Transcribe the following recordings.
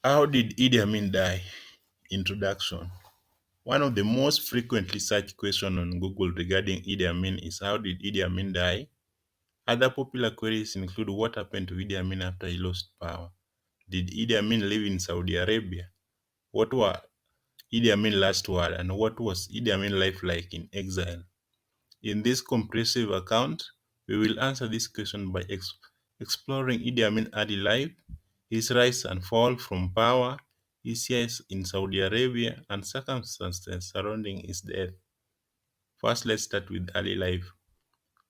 How did Idi Amin die? Introduction. One of the most frequently searched questions on Google regarding Idi Amin is how did Idi Amin die? Other popular queries include what happened to Idi Amin after he lost power? Did Idi Amin live in Saudi Arabia? What were Idi Amin's last word and what was Idi Amin's life like in exile? In this comprehensive account, we will answer this question by exploring Idi Amin's early life, his rise and fall from power, his years in Saudi Arabia, and circumstances surrounding his death. First, let's start with early life.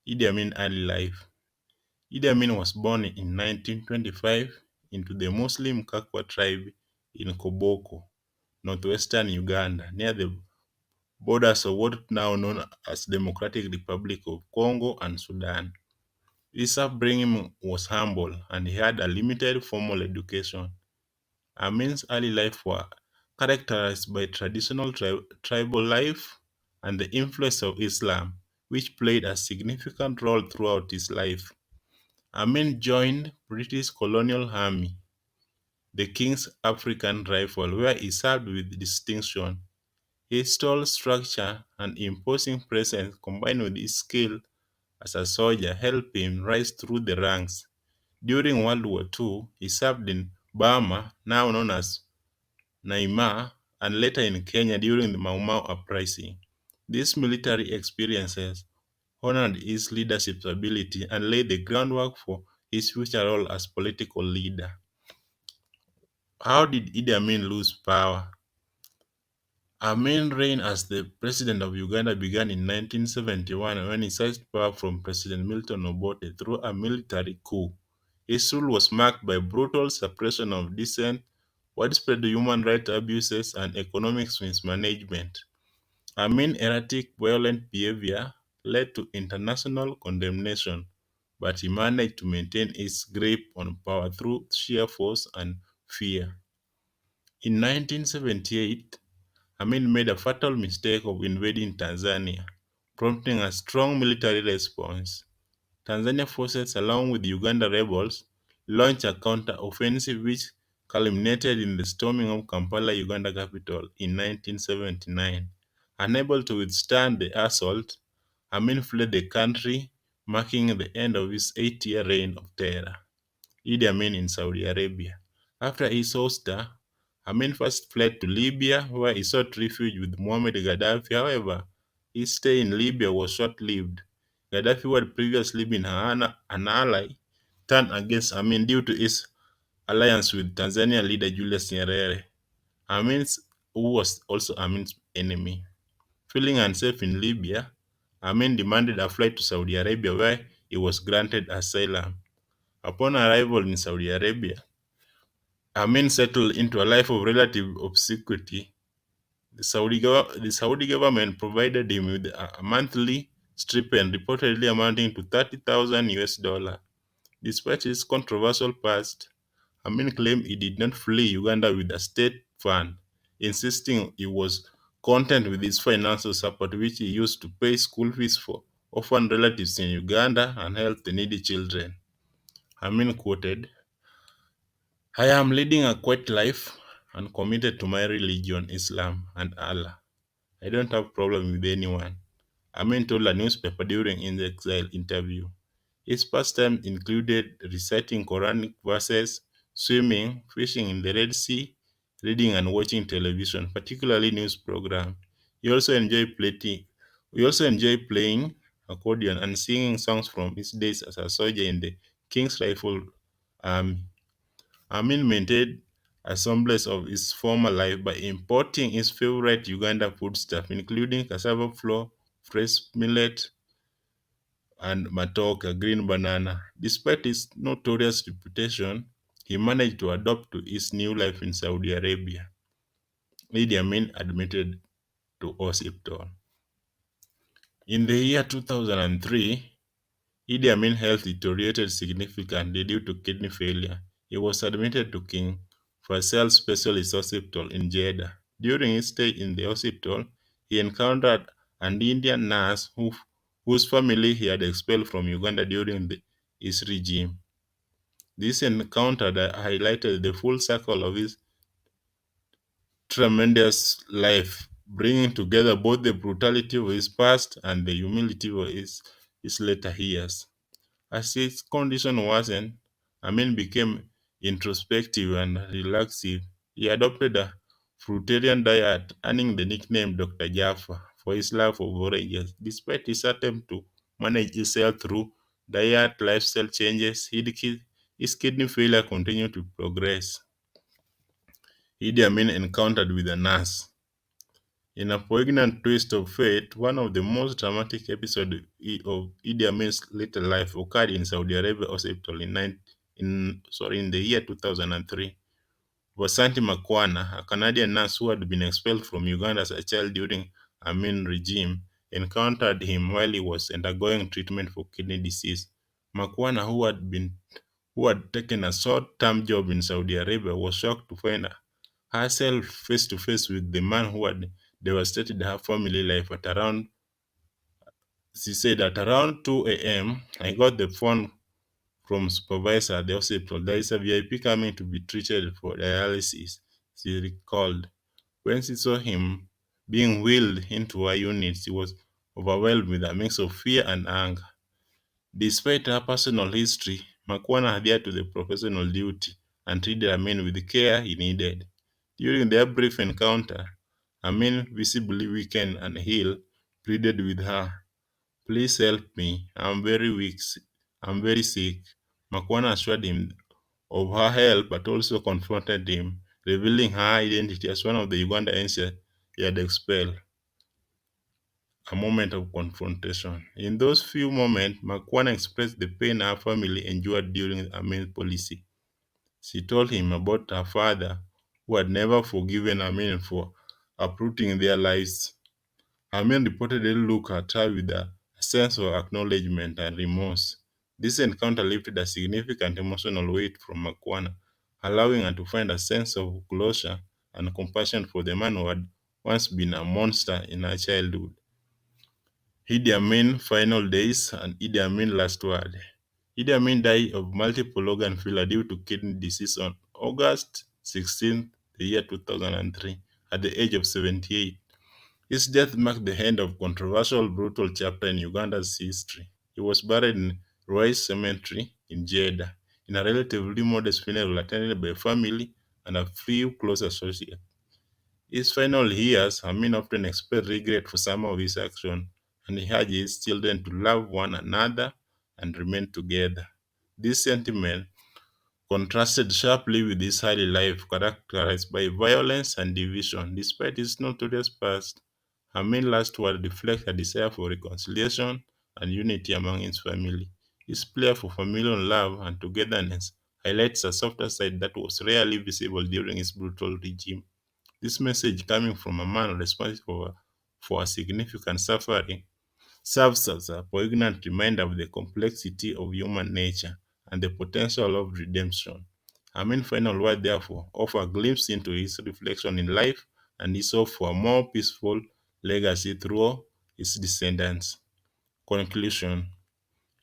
Idi Amin early life. Idi Amin was born in 1925 into the Muslim Kakwa tribe in Koboko, northwestern Uganda, near the borders of what is now known as Democratic Republic of Congo and Sudan. His upbringing was humble and he had a limited formal education. Amin's early life was characterized by traditional tribal life and the influence of Islam, which played a significant role throughout his life. Amin joined British colonial army, the King's African Rifle, where he served with distinction. His tall structure and imposing presence combined with his skill as a soldier helped him rise through the ranks. During World War II, he served in Burma, now known as Myanmar, and later in Kenya during the Mau Mau uprising. These military experiences honored his leadership ability and laid the groundwork for his future role as political leader. How did Idi Amin lose power? Amin reign as the president of Uganda began in 1971 when he seized power from President Milton Obote through a military coup. His rule was marked by brutal suppression of dissent, widespread human rights abuses, and economic mismanagement. Amin's erratic, violent behavior led to international condemnation, but he managed to maintain his grip on power through sheer force and fear. In 1978, Amin made a fatal mistake of invading Tanzania, prompting a strong military response. Tanzania forces, along with Uganda rebels, launched a counter-offensive which culminated in the storming of Kampala, Uganda capital, in 1979. Unable to withstand the assault, Amin fled the country, marking the end of his 8-year reign of terror. Idi Amin in Saudi Arabia. After his ouster, Amin first fled to Libya, where he sought refuge with Muammar Gaddafi. However, his stay in Libya was short-lived. Gaddafi, who had previously been an ally, turned against Amin due to his alliance with Tanzanian leader Julius Nyerere, who was also Amin's enemy. Feeling unsafe in Libya, Amin demanded a flight to Saudi Arabia, where he was granted asylum. Upon arrival in Saudi Arabia, Amin settled into a life of relative obscurity. The Saudi government provided him with a monthly stipend reportedly amounting to 30,000 US dollar. Despite his controversial past, Amin claimed he did not flee Uganda with a state fund, insisting he was content with his financial support, which he used to pay school fees for orphan relatives in Uganda and help the needy children. Amin quoted, I am leading a quiet life and committed to my religion, Islam, and Allah. I don't have problem with anyone. Amin told a newspaper during his exile interview. His pastimes included reciting Quranic verses, swimming, fishing in the Red Sea, reading and watching television, particularly news programs. He also enjoyed playing. He also enjoyed playing accordion and singing songs from his days as a soldier in the King's Rifle Army. Amin maintained a semblance of his former life by importing his favorite Uganda foodstuff, including cassava flour, fresh millet, and matoke, a green banana. Despite his notorious reputation, he managed to adapt to his new life in Saudi Arabia. Idi Amin admitted to hospital. In the year 2003, Idi Amin's health deteriorated significantly due to kidney failure. He was admitted to King Faisal Specialist Hospital in Jeddah. During his stay in the hospital, he encountered an Indian nurse whose family he had expelled from Uganda during his regime. This encounter highlighted the full circle of his tremendous life, bringing together both the brutality of his past and the humility of his later years. As his condition worsened, Amin became introspective and relaxive. He adopted a fruitarian diet, earning the nickname Dr. Jaffa for his love of oranges. Despite his attempt to manage his health through diet, lifestyle changes, his kidney failure continued to progress. Idi Amin encountered with a nurse. In a poignant twist of fate, one of the most dramatic episodes of Idi Amin's later life occurred in Saudi Arabia hospital in the year 2003. Vasanti Makwana, a Canadian nurse who had been expelled from Uganda as a child during Amin regime, encountered him while he was undergoing treatment for kidney disease. Makwana, who had taken a short-term job in Saudi Arabia, was shocked to find herself face to face with the man who had devastated her family life she said at around 2 a.m. I got the phone from supervisor at the hospital. There is a VIP coming to be treated for dialysis, she recalled. When she saw him being wheeled into her unit, she was overwhelmed with a mix of fear and anger. Despite her personal history, Makwana adhered to the professional duty and treated Amin with the care he needed. During their brief encounter, Amin, visibly weakened and ill, pleaded with her, please help me. I'm very sick. Makwana assured him of her help but also confronted him, revealing her identity as one of the Ugandans he had expelled. A moment of confrontation. In those few moments, Makwana expressed the pain her family endured during Amin's policy. She told him about her father, who had never forgiven Amin for uprooting their lives. Amin reportedly looked at her with a sense of acknowledgement and remorse. This encounter lifted a significant emotional weight from Makwana, allowing her to find a sense of closure and compassion for the man who had once been a monster in her childhood. Idi Amin final days and Idi Amin last word. Idi Amin died of multiple organ failure due to kidney disease on August 16th, the year 2003, at the age of 78. His death marked the end of a controversial, brutal chapter in Uganda's history. He was buried in Royce Cemetery in Jeddah, in a relatively modest funeral attended by family and a few close associates. His final years, Amin often expressed regret for some of his actions, and he urged his children to love one another and remain together. This sentiment contrasted sharply with his early life, characterized by violence and division. Despite his notorious past, Amin's last word reflects a desire for reconciliation and unity among his family. His prayer for familial love and togetherness highlights a softer side that was rarely visible during his brutal regime. This message, coming from a man responsible for a significant suffering, serves as a poignant reminder of the complexity of human nature and the potential of redemption. Amin final word therefore offer a glimpse into his reflection in life and his hope for a more peaceful legacy through his descendants. Conclusion.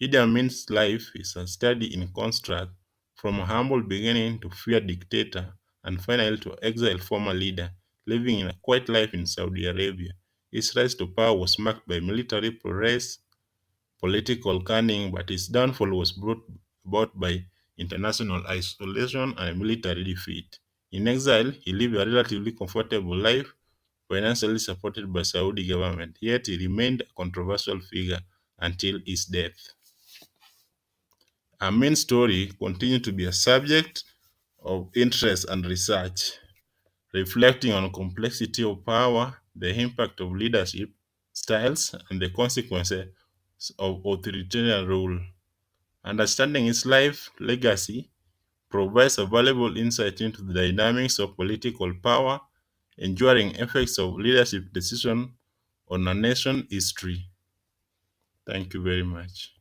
Idi Amin's life is a study in contrast, from a humble beginning to feared dictator and finally to exiled former leader living in a quiet life in Saudi Arabia. His rise to power was marked by military prowess, political cunning, but his downfall was brought about by international isolation and military defeat. In exile, he lived a relatively comfortable life, financially supported by Saudi government, yet he remained a controversial figure until his death. Our main story continued to be a subject of interest and research, reflecting on complexity of power, the impact of leadership styles, and the consequences of authoritarian rule. Understanding his life legacy provides a valuable insight into the dynamics of political power, enduring effects of leadership decision on a nation history. Thank you very much.